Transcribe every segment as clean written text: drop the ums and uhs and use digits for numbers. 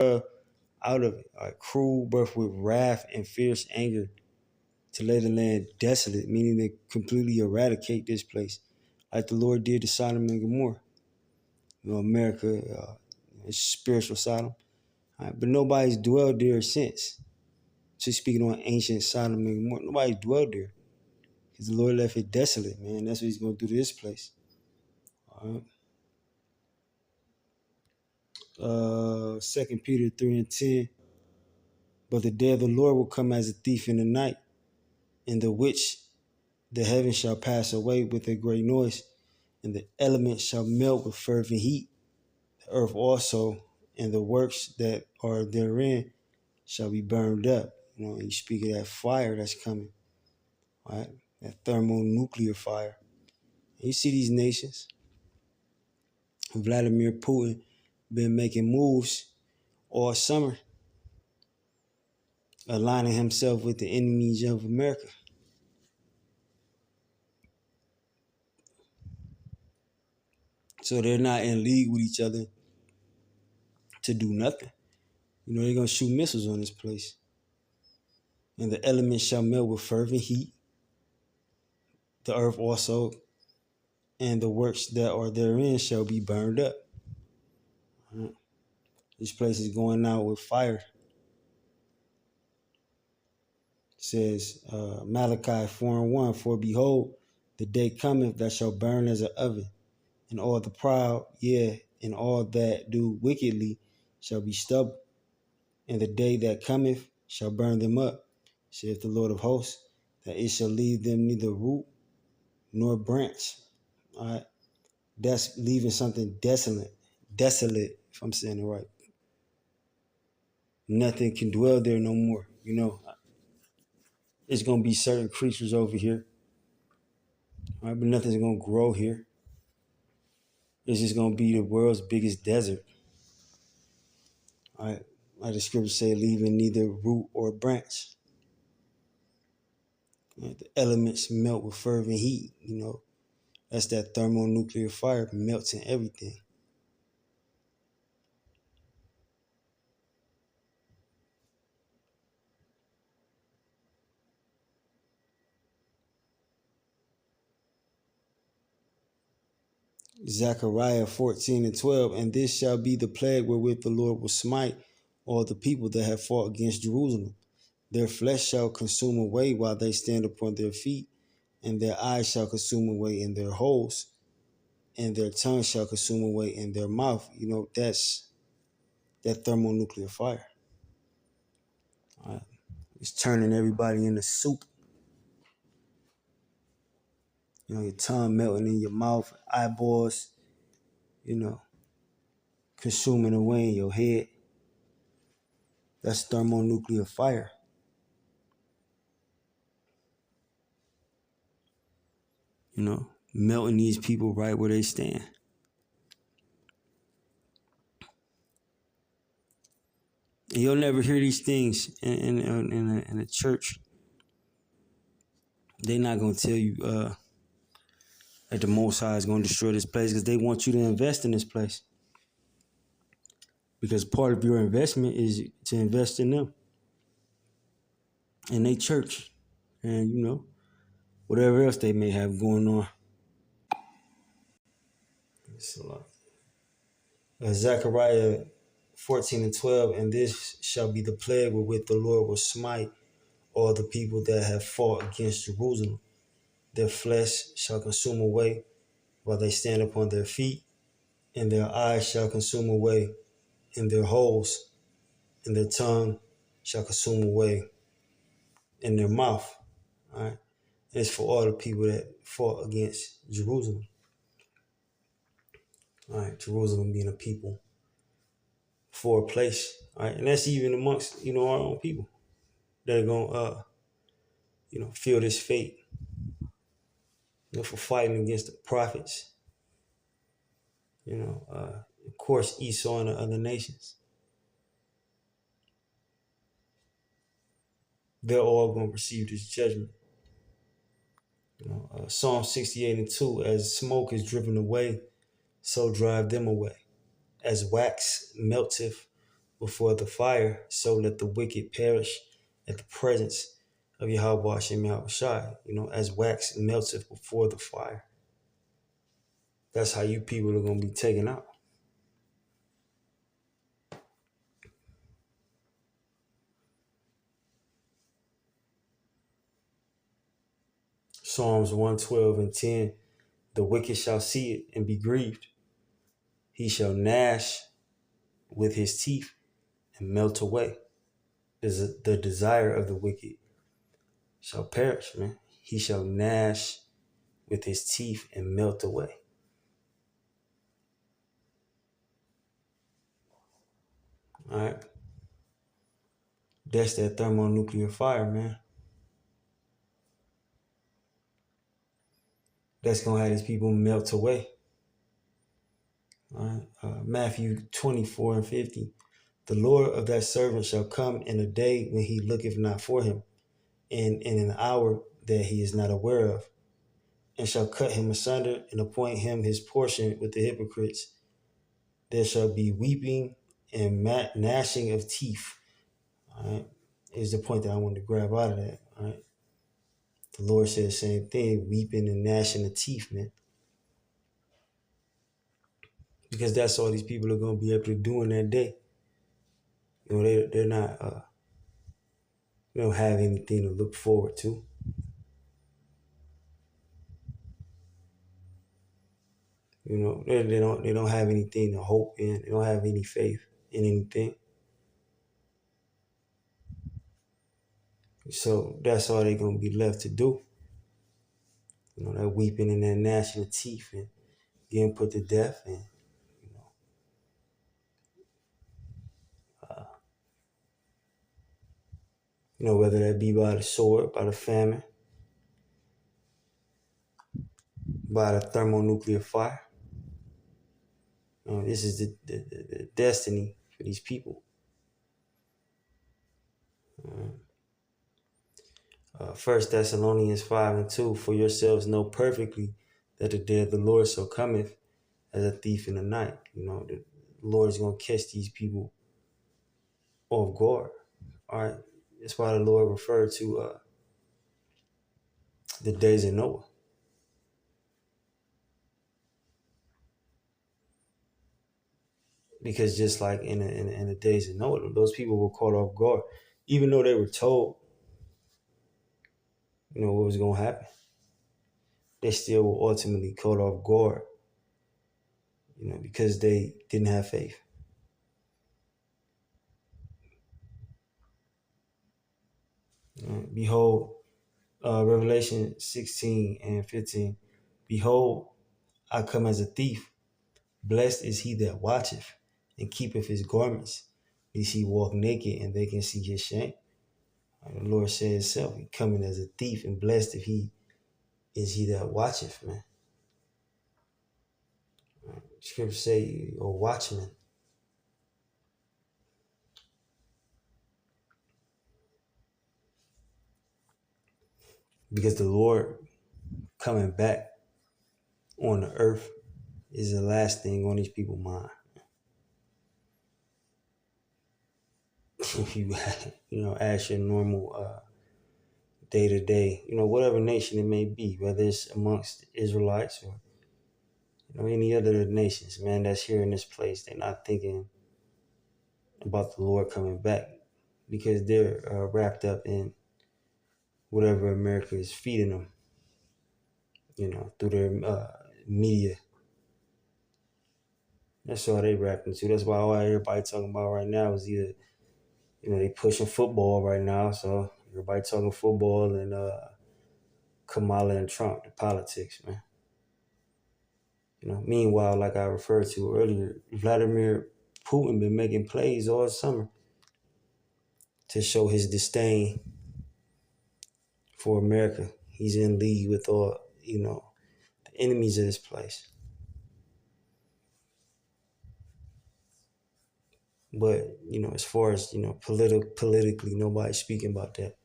out of it, cruel birth with wrath and fierce anger, to lay the land desolate, meaning to completely eradicate this place, like the Lord did to Sodom and Gomorrah. America is spiritual Sodom, but nobody's dwelled there since. Just speaking on ancient Sodom and Gomorrah, nobody dwelled there because the Lord left it desolate, man. That's what He's going to do to this place. All right. 2 Peter 3:10. But the day of the Lord will come as a thief in the night, in the which the heavens shall pass away with a great noise, and the elements shall melt with fervent heat. The earth also and the works that are therein shall be burned up. You speak of that fire that's coming, right? That thermonuclear fire. And you see these nations. Vladimir Putin been making moves all summer, aligning himself with the enemies of America. So they're not in league with each other to do nothing. They're going to shoot missiles on this place. And the elements shall melt with fervent heat. The earth also and the works that are therein shall be burned up. Right. This place is going out with fire. It says, Malachi 4:1, for behold, the day cometh that shall burn as an oven, and all the proud, yea, and all that do wickedly shall be stubble. And the day that cometh shall burn them up, saith the Lord of hosts, that it shall leave them neither root nor branch. All right. That's leaving something desolate, if I'm saying it right. Nothing can dwell there no more. It's going to be certain creatures over here, all right, but nothing's going to grow here. It's just going to be the world's biggest desert. All right. Like the scripture say, leaving neither root or branch. Right? The elements melt with fervent heat. That's that thermonuclear fire melting everything. Zechariah 14:12, and this shall be the plague wherewith the Lord will smite all the people that have fought against Jerusalem. Their flesh shall consume away while they stand upon their feet, and their eyes shall consume away in their holes, and their tongue shall consume away in their mouth. That's that thermonuclear fire. All right. It's turning everybody into soup. Your tongue melting in your mouth, eyeballs, consuming away in your head. That's thermonuclear fire. Melting these people right where they stand. And you'll never hear these things in a church. They're not going to tell you that the Most High is going to destroy this place because they want you to invest in this place. Because part of your investment is to invest in them, in their church, and whatever else they may have going on. Zechariah 14:12, and this shall be the plague wherewith the Lord will smite all the people that have fought against Jerusalem. Their flesh shall consume away while they stand upon their feet, and their eyes shall consume away in their holes, and their tongue shall consume away in their mouth. All right. And it's for all the people that fought against Jerusalem. All right. Jerusalem being a people for a place. All right. And that's even amongst, our own people that are going to, feel this fate, for fighting against the prophets. Of course, Esau and the other nations. They're all going to receive this judgment. Psalm 68:2, as smoke is driven away, so drive them away. As wax melteth before the fire, so let the wicked perish at the presence of Yahweh Hashem Yahushai, as wax melteth before the fire. That's how you people are going to be taken out. Psalms 112:10. The wicked shall see it and be grieved. He shall gnash with his teeth and melt away. The desire of the wicked shall perish, man. He shall gnash with his teeth and melt away. All right. That's that thermonuclear fire, man. That's going to have these people melt away. All right. Matthew 24:50. The Lord of that servant shall come in a day when he looketh not for him, and in an hour that he is not aware of, and shall cut him asunder and appoint him his portion with the hypocrites. There shall be weeping and gnashing of teeth. All right. Is the point that I wanted to grab out of that. All right. The Lord said the same thing, weeping and gnashing of teeth, man. Because that's all these people are going to be able to do in that day. They're not, they don't have anything to look forward to. They don't have anything to hope in. They don't have any faith in anything. So that's all they're going to be left to do. That weeping and that gnashing of teeth and getting put to death and, whether that be by the sword, by the famine, by the thermonuclear fire. This is the destiny for these people. 1 Thessalonians 5:2. For yourselves know perfectly that the day of the Lord so cometh as a thief in the night. The Lord is going to catch these people off guard. All right. That's why the Lord referred to the days of Noah. Because just like in the days of Noah, those people were caught off guard, even though they were told, what was going to happen. They still were ultimately caught off guard, because they didn't have faith. Behold, Revelation 16:15. Behold, I come as a thief. Blessed is he that watcheth and keepeth his garments, lest he walk naked and they can see his shame. The Lord said himself, he coming as a thief, and blessed if he is he that watcheth, man. Scripture say, or watchman. Because the Lord coming back on the earth is the last thing on these people's mind. If you, ask your normal day to day, whatever nation it may be, whether it's amongst Israelites or any other nations, man, that's here in this place, they're not thinking about the Lord coming back because they're wrapped up in whatever America is feeding them, through their media. That's all they wrapped into. That's why all everybody talking about right now is either, they pushing football right now, so everybody talking football and Kamala and Trump, the politics, man. Meanwhile, like I referred to earlier, Vladimir Putin been making plays all summer to show his disdain for America. He's in league with all, the enemies of this place. But, as far as, politically, nobody's speaking about that.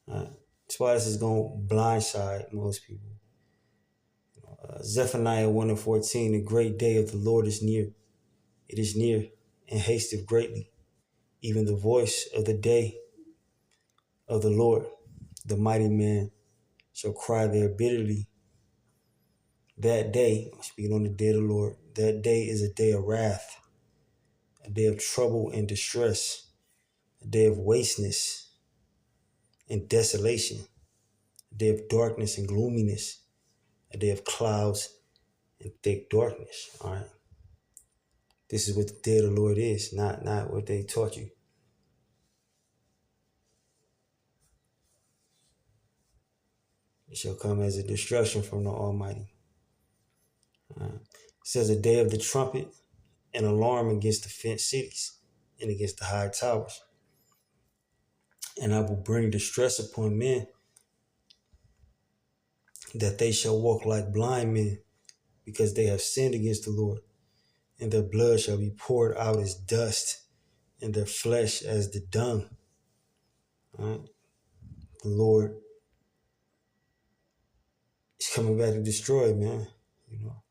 That's why this is going to blindside most people. Zephaniah 1:14, the great day of the Lord is near. It is near and hasteth greatly. even the voice of the day of the Lord. The mighty man shall cry there bitterly. That day, speaking on the day of the Lord, that day is a day of wrath, a day of trouble and distress, a day of wasteness and desolation, a day of darkness and gloominess, a day of clouds and thick darkness. All right. This is what the day of the Lord is, not what they taught you. It shall come as a destruction from the Almighty. All right. It says a day of the trumpet, an alarm against the fenced cities and against the high towers. And I will bring distress upon men, that they shall walk like blind men, because they have sinned against the Lord, and their blood shall be poured out as dust, and their flesh as the dung. All right? The Lord is coming back to destroy, man. You know,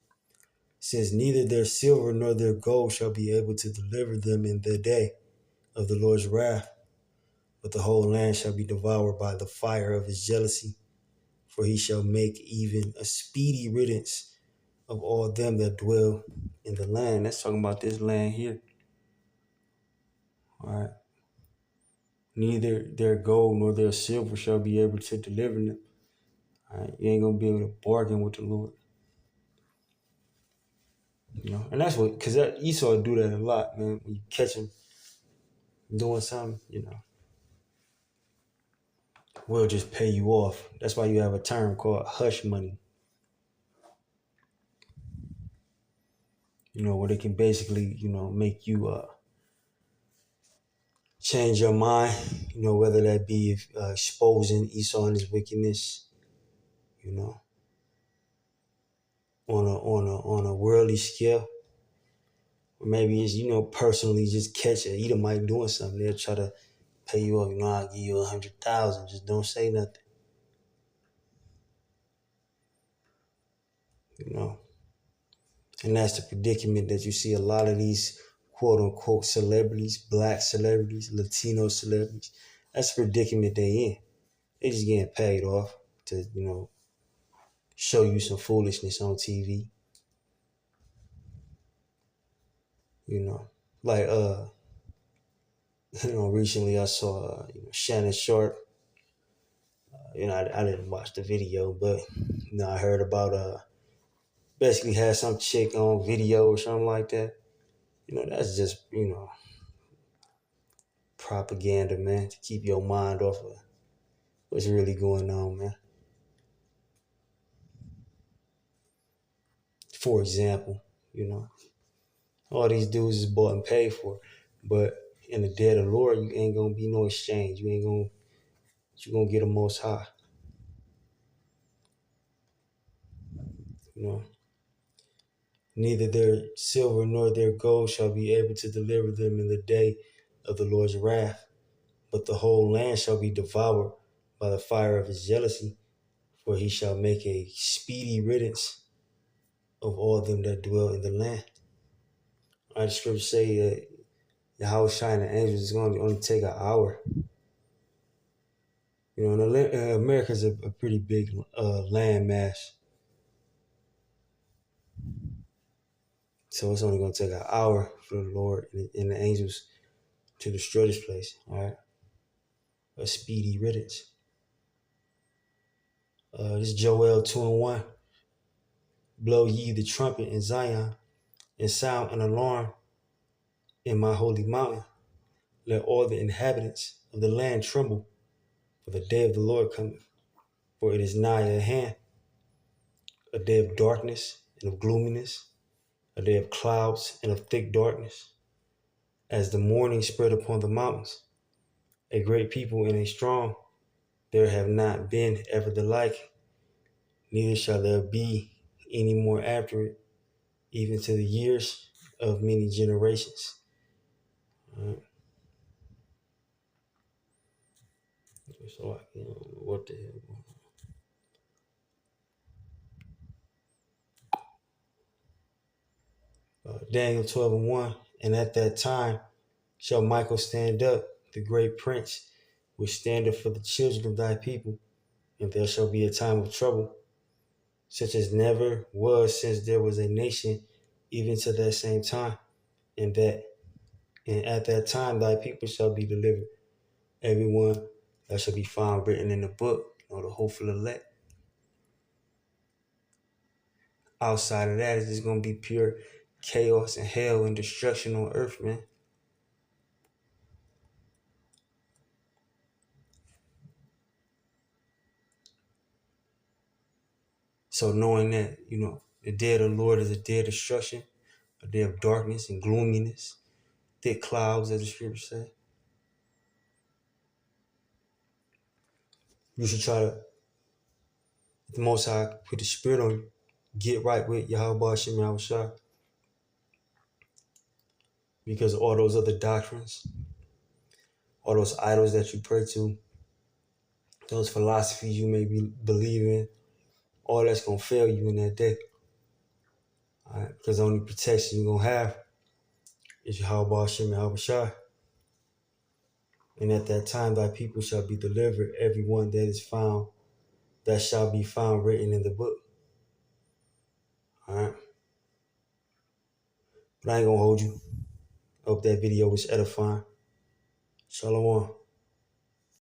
it says, neither their silver nor their gold shall be able to deliver them in the day of the Lord's wrath, but the whole land shall be devoured by the fire of his jealousy, for he shall make even a speedy riddance of all them that dwell in the land. That's talking about this land here. All right. Neither their gold nor their silver shall be able to deliver them. All right. You ain't gonna be able to bargain with the Lord. You know, and that's what, because Esau do that a lot, man. When you catch him doing something, you know, we'll just pay you off. That's why you have a term called hush money. You know, where they can basically, you know, make you change your mind. You know, whether that be exposing Esau and his wickedness. You know, on a worldly scale, or maybe it's, you know, personally just catch an Edomite doing something. They'll try to pay you off. You know, I'll give you 100,000. Just don't say nothing. You know, and that's the predicament that you see a lot of these quote unquote celebrities, black celebrities, Latino celebrities. That's the predicament they in. They just getting paid off to, you know, show you some foolishness on TV. You know, like you know, recently I saw you know, Shannon Sharp. You know, I didn't watch the video, but you know, I heard about basically had some chick on video or something like that. You know, that's just, you know, propaganda, man, to keep your mind off of what's really going on, man. For example, you know, all these dudes is bought and paid for, but in the day of the Lord, you ain't gonna be no exchange. You gonna get the Most High. You know, neither their silver nor their gold shall be able to deliver them in the day of the Lord's wrath, but the whole land shall be devoured by the fire of his jealousy, for he shall make a speedy riddance of all them that dwell in the land. Our scriptures say that Yahweh Shai and the angels is going to only take an hour. You know, America's a pretty big land mass. So it's only going to take an hour for the Lord and the angels to destroy this place. All right. A speedy riddance. This is Joel 2:1. Blow ye the trumpet in Zion and sound an alarm in my holy mountain. Let all the inhabitants of the land tremble, for the day of the Lord cometh. For it is nigh at hand, a day of darkness and of gloominess, a day of clouds and of thick darkness, as the morning spread upon the mountains. A great people and a strong, there have not been ever the like, neither shall there be any more after it, even to the years of many generations. So, what the hell? Daniel 12:1. And at that time shall Michael stand up, the great prince, which standeth for the children of thy people, and there shall be a time of trouble, such as never was since there was a nation, even to that same time, and that and at that time thy people shall be delivered, everyone that shall be found written in the book, or the hopeful elect. Outside of that, it's just gonna be pure chaos and hell and destruction on earth, man. So knowing that, the day of the Lord is a day of destruction, a day of darkness and gloominess, thick clouds, as the scriptures say. You should try to, the Most High, put the Spirit on you. Get right with Yahweh Hashem Yahushua. Because all those other doctrines, all those idols that you pray to, those philosophies you may be believing, all that's going to fail you in that day. All right? Because the only protection you're going to have is Yahweh Hashem Yahushua. And at that time, thy people shall be delivered, everyone that is found, that shall be found written in the book. All right? But I ain't going to hold you. I hope that video was edifying. Shalom.